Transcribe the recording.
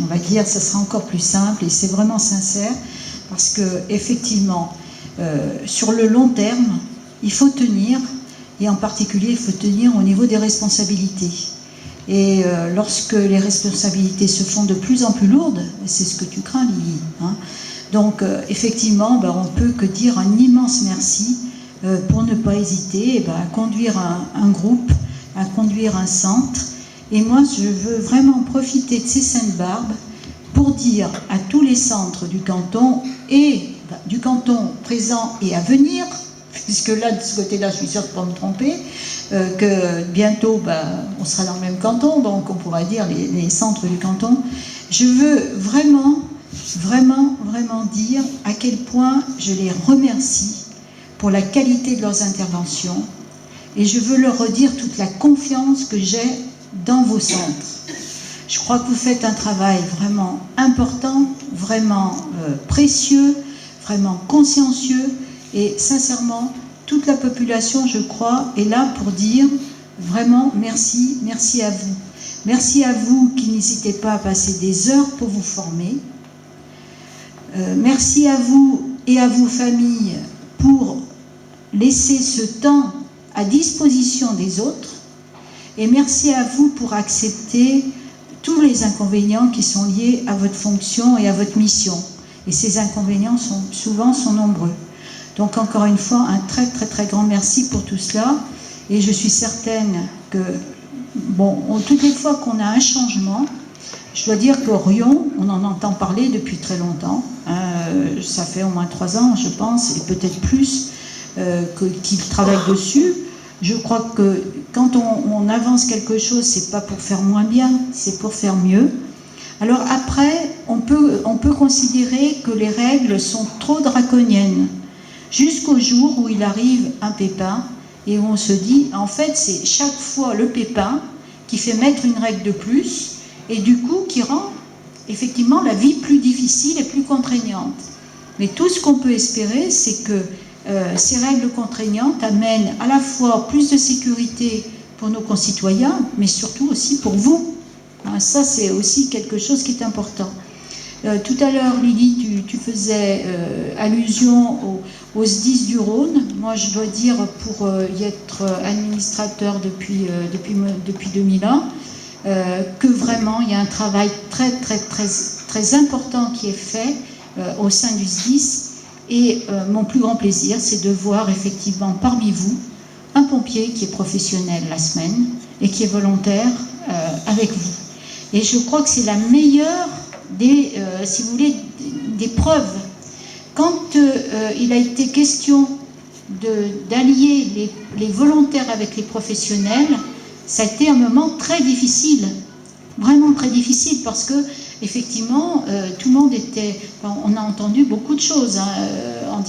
on va dire, ça sera encore plus simple et c'est vraiment sincère parce que effectivement, sur le long terme, il faut tenir et en particulier, il faut tenir au niveau des responsabilités. Et lorsque les responsabilités se font de plus en plus lourdes, c'est ce que tu crains, Lily, hein, donc effectivement, on ne peut que dire un immense merci pour ne pas hésiter à conduire un groupe, à conduire un centre. Et moi, je veux vraiment profiter de ces Sainte-Barbe pour dire à tous les centres du canton et du canton présent et à venir, puisque là, de ce côté-là, je suis sûre de ne pas me tromper, que bientôt, on sera dans le même canton, donc on pourra dire les centres du canton. Je veux vraiment dire à quel point je les remercie pour la qualité de leurs interventions et je veux leur redire toute la confiance que j'ai dans vos centres. Je crois que vous faites un travail vraiment important, vraiment précieux, vraiment consciencieux et sincèrement, toute la population, je crois, est là pour dire vraiment merci, merci à vous. Merci à vous qui n'hésitez pas à passer des heures pour vous former. Merci à vous et à vos familles pour laisser ce temps à disposition des autres. Et merci à vous pour accepter tous les inconvénients qui sont liés à votre fonction et à votre mission. Et ces inconvénients sont nombreux. Donc encore une fois, un très grand merci pour tout cela. Et je suis certaine que, toutes les fois qu'on a un changement, je dois dire qu'Orion, on en entend parler depuis très longtemps. Ça fait au moins 3 ans, je pense, et peut-être plus, qu'il travaille dessus. Je crois que quand on avance quelque chose, c'est pas pour faire moins bien, c'est pour faire mieux. Alors après, on peut considérer que les règles sont trop draconiennes, jusqu'au jour où il arrive un pépin et où on se dit, en fait, c'est chaque fois le pépin qui fait mettre une règle de plus et du coup qui rend effectivement la vie plus difficile et plus contraignante. Mais tout ce qu'on peut espérer, c'est que ces règles contraignantes amènent à la fois plus de sécurité pour nos concitoyens, mais surtout aussi pour vous. Ça, c'est aussi quelque chose qui est important. Tout à l'heure, Lily, tu faisais allusion au SDIS du Rhône. Moi, je dois dire, pour y être administrateur depuis 2001, que vraiment, il y a un travail très important qui est fait au sein du SDIS. Et mon plus grand plaisir, c'est de voir effectivement parmi vous un pompier qui est professionnel la semaine et qui est volontaire avec vous. Et je crois que c'est la meilleure si vous voulez, des preuves. Quand il a été question d'allier les volontaires avec les professionnels, ça a été un moment très difficile, vraiment très difficile, parce que effectivement, tout le monde on a entendu beaucoup de choses en disant